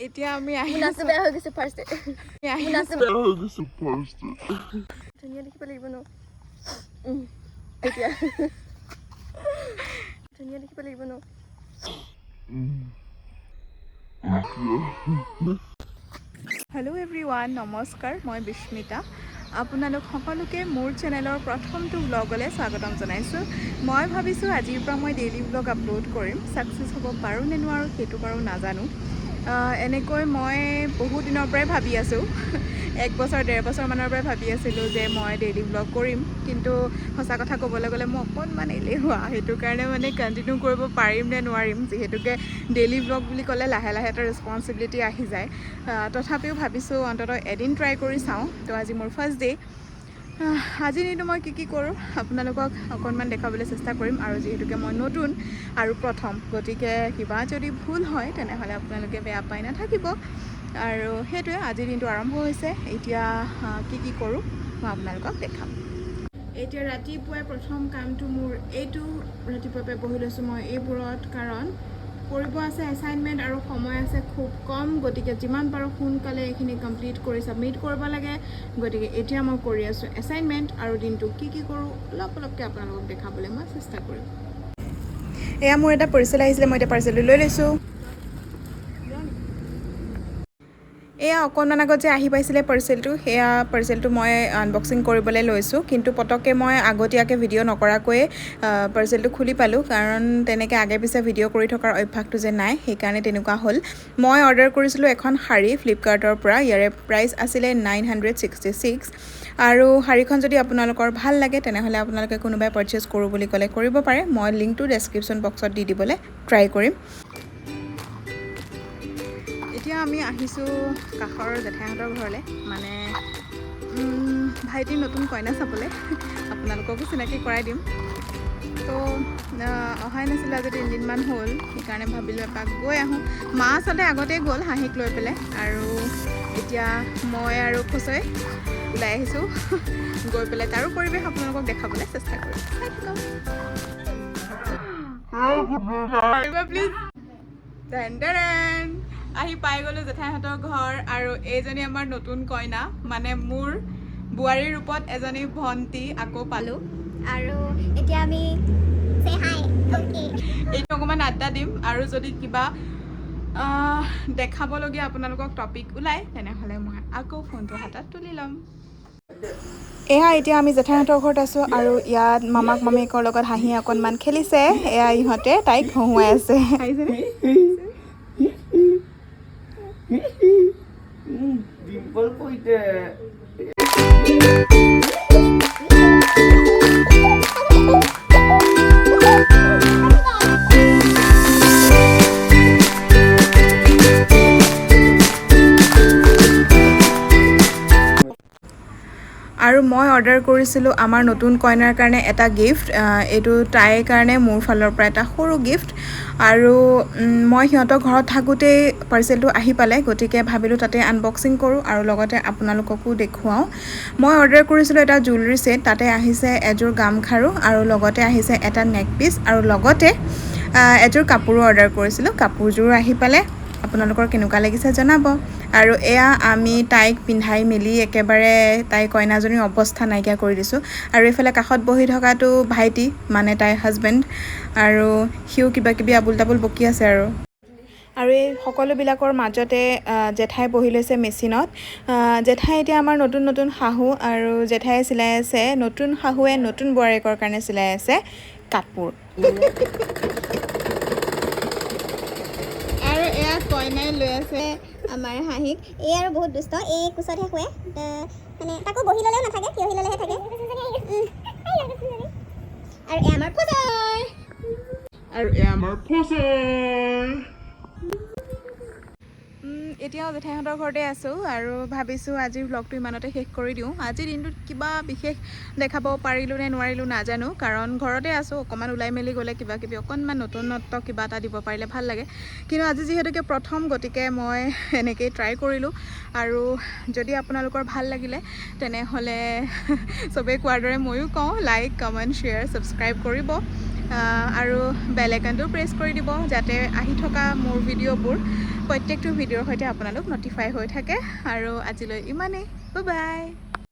এতিয়া আমি আহি নাচে বেয়া হৈ গৈছে ফাৰ্ষ্টে নাচে বেয়া হৈ গৈছে ফাৰ্ষ্টে ধুনীয়া দেখিব লাগিব ন এতিয়া ধুনীয়া দেখিব লাগিব ন হেল্ল' এভৰিৱান নমস্কাৰ মই বিস্মিতা আপোনালোক সকলোকে মোৰ চেনেলৰ প্ৰথমটো ব্লগলৈ স্বাগতম জনাইছোঁ মই ভাবিছোঁ আজিৰ পৰা মই ডেইলি ব্লগ আপলোড কৰিম ছাকচেছ হ'ব পাৰোঁ নে নোৱাৰোঁ সেইটো বাৰু নাজানো এনেকৈ মই বহুত দিনৰ পৰাই ভাবি আছোঁ 1 বছৰ 1.5 বছৰমানৰ পৰাই ভাবি আছিলোঁ যে মই ডেইলি ব্লগ কৰিম কিন্তু সঁচা কথা ক'বলৈ গ'লে মই অকণমান এলেহুৱা সেইটো কাৰণে মানে কণ্টিনিউ কৰিব পাৰিম নে নোৱাৰিম যিহেতুকে ডেইলি ব্লগ বুলি ক'লে লাহে লাহে এটা ৰেছপনচিবিলিটি আহি যায় তথাপিও ভাবিছোঁ অন্ততঃ এদিন ট্ৰাই কৰি চাওঁ তো আজি মোৰ ফাৰ্ষ্ট ডে আজি দিনটো মই কি কৰোঁ আপোনালোকক অকণমান দেখাবলৈ চেষ্টা কৰিম আৰু যিহেতুকে মই নতুন আৰু প্ৰথম গতিকে কিবা যদি ভুল হয় তেনেহ'লে আপোনালোকে বেয়া পাই নাথাকিব আৰু সেইটোৱে আজিৰ দিনটো আৰম্ভ হৈছে এতিয়া কি কৰোঁ মই আপোনালোকক দেখাম এতিয়া ৰাতিপুৱাই প্ৰথম কামটো মোৰ এইটো ৰাতিপুৱাই বহি লৈছোঁ মই এইবোৰত কাৰণ কৰিব আছে এছাইনমেণ্ট আৰু সময় আছে খুব কম গতিকে যিমান পাৰোঁ সোনকালে এইখিনি কমপ্লিট কৰি ছাবমিট কৰিব লাগে গতিকে এতিয়া মই কৰি আছোঁ এছাইনমেণ্ট আৰু দিনটো কি কৰোঁ অলপকৈ আপোনালোকক দেখাবলৈ মই চেষ্টা কৰিম এয়া মোৰ এটা পাৰ্চেল আহিছিলে মই এতিয়া পাৰ্চেলটো লৈ লৈছোঁ এয়া অকণমান আগত যে আহি পাইছিলে পাৰ্চেলটো সেয়া পাৰ্চেলটো মই আনবক্সিং কৰিবলৈ লৈছোঁ কিন্তু পটককৈ মই আগতীয়াকৈ ভিডিঅ' নকৰাকৈয়ে পাৰ্চেলটো খুলি পালোঁ কাৰণ তেনেকৈ আগে পিছে ভিডিঅ' কৰি থকাৰ অভ্যাসটো যে নাই সেইকাৰণে তেনেকুৱা হ'ল মই অৰ্ডাৰ কৰিছিলোঁ এখন শাৰী ফ্লিপকাৰ্টৰ পৰা ইয়াৰে প্ৰাইচ আছিলে 966 আৰু শাৰীখন যদি আপোনালোকৰ ভাল লাগে তেনেহ'লে আপোনালোকে কোনোবাই পাৰ্চেছ কৰোঁ বুলি ক'লে কৰিব পাৰে মই লিংকটো ডেছক্ৰিপশ্যন বক্সত দি দিবলৈ ট্ৰাই কৰিম এতিয়া আমি আহিছোঁ কাষৰ জেঠাইহঁতৰ ঘৰলৈ মানে ভাইটিৰ নতুন কইনা চাবলৈ আপোনালোককো চিনাকি কৰাই দিম তো অহাই নাছিলে আজি 3 দিনমান হ'ল সেইকাৰণে ভাবিলোঁ এপাক গৈ আহোঁ মা আচলতে আগতেই গ'ল হাঁহিক লৈ পেলাই আৰু এতিয়া মই আৰু খুচৈ ওলাই আহিছোঁ গৈ পেলাই তাৰো পৰিৱেশ আপোনালোকক দেখাবলৈ চেষ্টা কৰিম প্লিজ আহি পাই গ'লোঁ জেঠাইহঁতৰ ঘৰ আৰু এইজনী আমাৰ নতুন কইনা মানে মোৰ বোৱাৰীৰ ৰূপত এজনী ভণ্টি আকৌ পালোঁ আৰু এতিয়া আমি এইটো অকণমান আড্ডা দিম আৰু যদি কিবা দেখাবলগীয়া আপোনালোকক টপিক ওলায় তেনেহ'লে মই আকৌ ফোনটো হাতত তুলি ল'ম এয়া এতিয়া আমি জেঠাইহঁতৰ ঘৰত আছোঁ আৰু ইয়াত মামাক মামীকৰ লগত হাঁহি অকণমান খেলিছে এয়া ইহঁতে তাইক হহুৱাই আছে ডিম্পল কইতে আৰু মই অৰ্ডাৰ কৰিছিলোঁ আমাৰ নতুন কইনাৰ কাৰণে এটা গিফ্ট এইটো তাইৰ কাৰণে মোৰ ফালৰ পৰা এটা সৰু গিফ্ট আৰু মই সিহঁতৰ ঘৰত থাকোঁতেই পাৰ্চেলটো আহি পালে গতিকে ভাবিলোঁ তাতে আনবক্সিং কৰোঁ আৰু লগতে আপোনালোককো দেখুৱাওঁ মই অৰ্ডাৰ কৰিছিলোঁ এটা জুৱেলাৰী ছেট তাতে আহিছে এযোৰ গামখাৰু আৰু লগতে আহিছে এটা নেক পিচ আৰু লগতে এযোৰ কাপোৰো অৰ্ডাৰ কৰিছিলোঁ কাপোৰযোৰো আহি পালে আপোনালোকৰ কেনেকুৱা লাগিছে জনাব আৰু এয়া আমি তাইক পিন্ধাই মেলি একেবাৰে তাই কইনাজনীৰ অৱস্থা নাইকিয়া কৰি দিছোঁ আৰু এইফালে কাষত বহি থকাটো ভাইটি মানে তাইৰ হাজবেণ্ড আৰু সিও কিবাকিবি আবুল তাবুল বকি আছে আৰু এই সকলোবিলাকৰ মাজতে জেঠাই বহি লৈছে মেচিনত জেঠাই এতিয়া আমাৰ নতুন শাহু আৰু জেঠাই চিলাই আছে নতুন শাহুৱে নতুন বোৱাৰীকৰ কাৰণে চিলাই আছে কাপোৰ আৰু এয়া কইনাই লৈ আছে আমাৰ হাঁহিক এই আৰু বহুত দুষ্ট এই কোচতহে শুৱে মানে তাকো বহি ল'লেও নাথাকে থিয়হি ল'লেহে থাকে আৰু এই আমাৰ ফচাই এতিয়াও জেঠাইহঁতৰ ঘৰতে আছোঁ আৰু ভাবিছোঁ আজিৰ ব্লগটো ইমানতে শেষ কৰি দিওঁ আজিৰ দিনটোত কিবা বিশেষ দেখাব পাৰিলোঁ নে নোৱাৰিলোঁ নাজানো কাৰণ ঘৰতে আছোঁ অকণমান ওলাই মেলি গ'লে কিবাকিবি অকণমান নতুনত্ব কিবা এটা দিব পাৰিলে ভাল লাগে কিন্তু আজি যিহেতুকে প্ৰথম গতিকে মই এনেকেই ট্ৰাই কৰিলোঁ আৰু যদি আপোনালোকৰ ভাল লাগিলে তেনেহ'লে চবেই কোৱাৰ দৰে ময়ো কওঁ লাইক কমেণ্ট শ্বেয়াৰ ছাবস্ক্ৰাইব কৰিব আৰু বেল আইকনটো প্ৰেছ কৰি দিব যাতে আহি থকা মোৰ ভিডিঅ'বোৰ প্ৰত্যেকটো ভিডিঅ'ৰ সৈতে আপোনালোক ন'টিফাই হৈ থাকে আৰু আজিলৈ ইমানেই বাই বাই